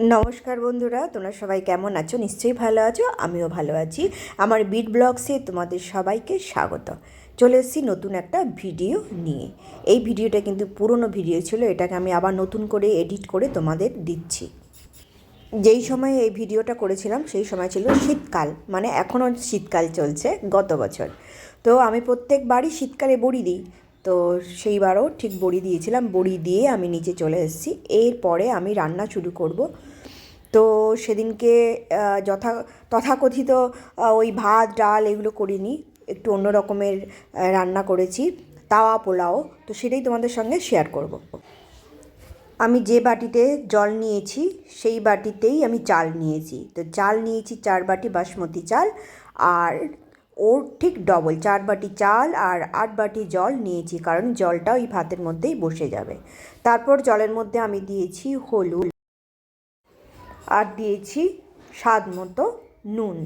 নমস্কার বন্ধুরা, তোমরা সবাই কেমন আছো? নিশ্চয়ই ভালো আছো, আমিও ভালো আছি। আমার বিট ব্লগসে তোমাদের সবাইকে স্বাগত। চলে এসেছি নতুন একটা ভিডিও নিয়ে। এই ভিডিওটা কিন্তু পুরনো ভিডিও ছিল, এটাকে আমি আবার নতুন করে এডিট করে তোমাদের দিচ্ছি। যেই সময় এই ভিডিওটা করেছিলাম সেই সময় ছিল শীতকাল, মানে এখনও শীতকাল চলছে গত বছর। তো আমি প্রত্যেকবারই শীতকালে বড়ি দিই, তো সেইবারও ঠিক বড়ি দিয়েছিলাম। বড়ি দিয়ে আমি নিচে চলে এসেছি। এরপরে আমি রান্না শুরু করব। তো সেদিনকে তথাকথিত ওই ভাত ডাল এগুলো করিনি, একটু অন্য রকমের রান্না করেছি, তাওয়া পোলাও। তো সেটাই তোমাদের সঙ্গে শেয়ার করব। আমি যে বাটিতে জল নিয়েছি সেই বাটিতেই আমি চাল নিয়েছি। তো চাল নিয়েছি 4 বাটি বাসমতি চাল, আর ওর ঠিক ডবল 4 বাটি চাল আর 8 বাটি জল নিয়েছি, কারণ জলটা ওই ভাতের মধ্যেই বসে যাবে। তারপর জলের মধ্যে আমি দিয়েছি হলুদ, আর দিয়েছি স্বাদ মতো নুন,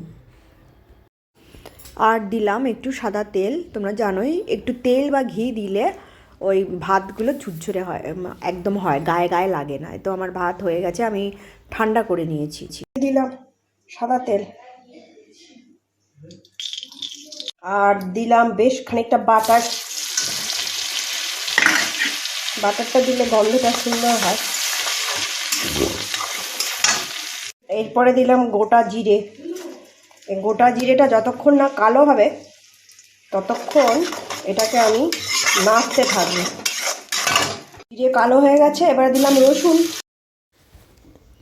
আর দিলাম একটু সাদা তেল। তোমরা জানোই একটু তেল বা ঘি দিলে ওই ভাতগুলো ঝুরঝুরে হয়, একদম হয়, গায়ে গায়ে লাগে না। তো আমার ভাত হয়ে গেছে, আমি ঠান্ডা করে নিয়েছি। দিলাম সাদা তেল, আর দিলাম বেশ খানিকটা বাটার। বাটারটা দিলে গন্ধটা সুন্দর হয়। এরপরে দিলাম গোটা জিরে। এই গোটা জিরেটা যতক্ষণ না কালো হবে ততক্ষণ এটাকে আমি নাড়তে থাকবো। জিরে কালো হয়ে গেছে, এবারে দিলাম রসুন।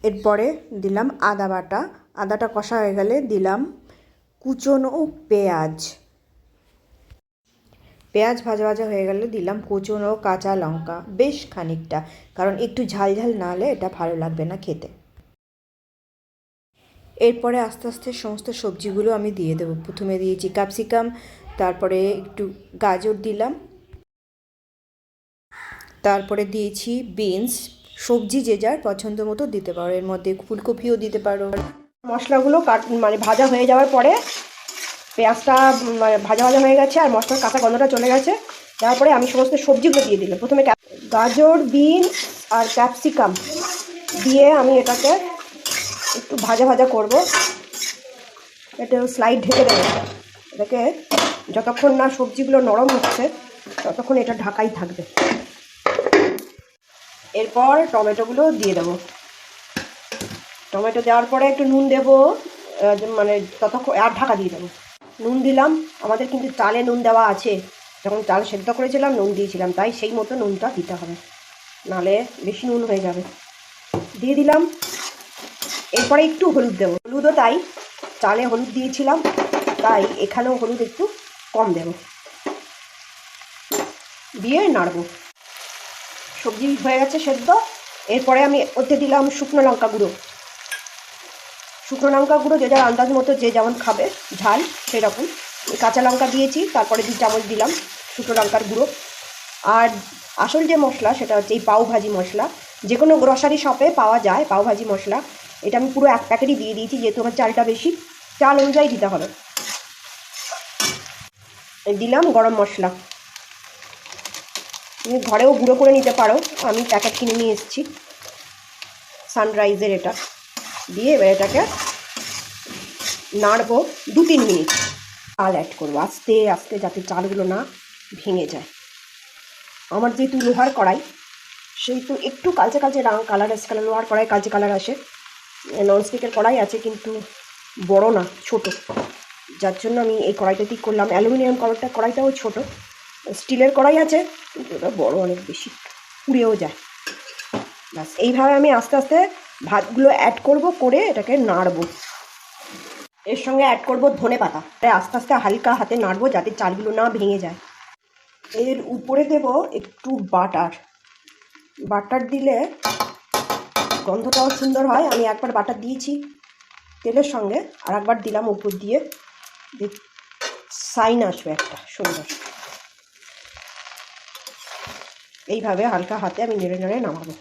এরপরে দিলাম আদা বাটা। আদাটা কষা হয়ে গেলে দিলাম কুচনো পেঁয়াজ। পেঁয়াজ ভাজা ভাজা হয়ে গেলে দিলাম কুচনো কাঁচা লঙ্কা, বেশ খানিকটা, কারণ একটু ঝাল ঝাল না হলে এটা ভালো লাগবে না খেতে। এরপরে আস্তে আস্তে সমস্ত সবজিগুলো আমি দিয়ে দেবো। প্রথমে দিয়েছি ক্যাপসিকাম, তারপরে একটু গাজর দিলাম, তারপরে দিয়েছি বিনস। সবজি যে যার পছন্দ মতো দিতে পারো, এর মধ্যে ফুলকপিও দিতে পারো। মশলাগুলো ভাজা হয়ে যাওয়ার পরে পেঁয়াজটা ভাজা ভাজা হয়ে গেছে আর মশলার কাঁচা গন্ধটা চলে গেছে। তারপরে আমি সমস্ত সবজিগুলো দিয়ে দিলাম। প্রথমে গাজর, বিনস আর ক্যাপসিকাম দিয়ে আমি এটাকে একটু ভাজা ভাজা করব। এটা স্লাইড ঢেকে দেবো। এটাকে যতক্ষণ না সবজিগুলো নরম হচ্ছে ততক্ষণ এটা ঢাকাই থাকবে। এরপর টমেটোগুলো দিয়ে দেবো। টমেটো দেওয়ার পরে একটু নুন দেবো, ততক্ষণ আর ঢাকা দিয়ে দেবো। নুন দিলাম, আমাদের কিন্তু চালে নুন দেওয়া আছে। যখন চাল সেদ্ধ করেছিলাম নুন দিয়েছিলাম, তাই সেই মতো নুনটা দিতে হবে, নাহলে বেশি নুন হয়ে যাবে। দিয়ে দিলাম। এরপরে একটু হলুদ দেবো। হলুদও তাই, চালে হলুদ দিয়েছিলাম তাই এখানেও হলুদ একটু কম দেবো। দিয়ে নাড়বো। সবজি হয়ে গেছে সেদ্ধ। এরপরে আমি ওতে দিলাম শুকনো লঙ্কা গুঁড়ো। শুকনো লঙ্কা গুঁড়ো যে যার আন্দাজ মতো, যে যেমন খাবে ঝাল সেরকম। কাঁচা লঙ্কা দিয়েছি, তারপরে 2 চামচ দিলাম শুকনো লঙ্কার গুঁড়ো। আর আসল যে মশলা সেটা হচ্ছে এই পাওভাজি মশলা। যে কোনো গ্রসারি শপে পাওয়া যায় পাওভাজি মশলা। এটা আমি পুরো 1 প্যাকেটই দিয়ে দিয়েছি, যেহেতু আমার চালটা বেশি, চাল অনুযায়ী দিতে হবে। দিলাম গরম মশলা। তুমি ঘরেও গুঁড়ো করে নিতে পারো, আমি প্যাকেট কিনে নিয়ে এসেছি সানরাইজের। এটা দিয়ে এবার এটাকে নাড়বো 2-3 মিনিট। চাল অ্যাড করবো আস্তে আস্তে, যাতে চালগুলো না ভেঙে যায়। আমার যেহেতু লোহার কড়াই, সেহেতু একটু কালচে কালচে কালার আসে। লোহার কড়াই কালচে কালার আসে। ননস্টিকের কড়াই আছে কিন্তু বড় না, ছোট, যার জন্য আমি এই কড়াইটাতেই করলাম। অ্যালুমিনিয়াম কড়াইটাও ছোট। স্টিলের কড়াই আছে কিন্তু ওটা বড় অনেক বেশি, পুড়েও যায়। ব্যাস এইভাবে আমি আস্তে আস্তে ভাতগুলো অ্যাড করব, করে এটাকে নাড়বো। এর সঙ্গে অ্যাড করব ধনে পাতা। আস্তে আস্তে হালকা হাতে নাড়বো যাতে চালগুলো না ভেঙে যায়। এর উপরে দেব একটু বাটার। বাটার দিলে গন্ধটাও সুন্দর হয়। আমি একবার বাটার দিয়েছি তেলের সঙ্গে, আর একবার দিলাম উপর দিয়ে, সাইন আসবে একটা সুন্দর। এইভাবে হালকা হাতে আমি নেড়ে নেড়ে নামাবো।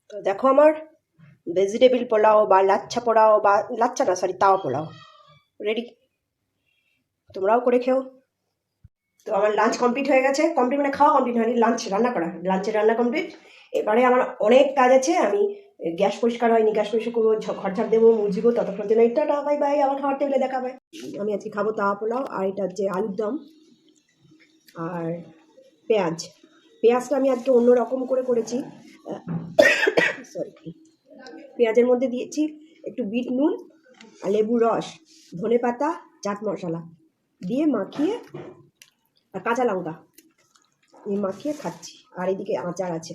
তো দেখো আমার ভেজিটেবিল পোলাও বা লাচ্ছা পোলাও, বা লাচ্ছা না সরি তাওয়া পোলাও রেডি। তোমরাও করে খেও। তো আমার লাঞ্চ কমপ্লিট হয়ে গেছে। কমপ্লিট মানে খাওয়া কমপ্লিট হয়নি, লাঞ্চ রান্না করা, লাঞ্চের রান্না কমপ্লিট। এবারে আমার অনেক কাজ আছে, আমি গ্যাস পরিষ্কার হয়নি, গ্যাস পরিষ্কার করবো, ঘর ঝাড় দেবো, মুছবো, ততক্ষণ জন্য টাটা বাই বাই, আবার খাওয়ার টেবিলে দেখাবে। আমি আজকে খাবো তাওয়া পোলাও, আর এটা হচ্ছে আলুর দম আর পেঁয়াজ। পেঁয়াজটা আমি আজকে অন্য রকম করে করেছি। সরি, পেঁয়াজের মধ্যে দিয়েছি একটু বিট নুন আর লেবুর রস, ধনে পাতা, চাট মশলা দিয়ে মাখিয়ে আর কাঁচা লঙ্কা দিয়ে মাখিয়ে খাচ্ছি। আর এদিকে আচার আছে।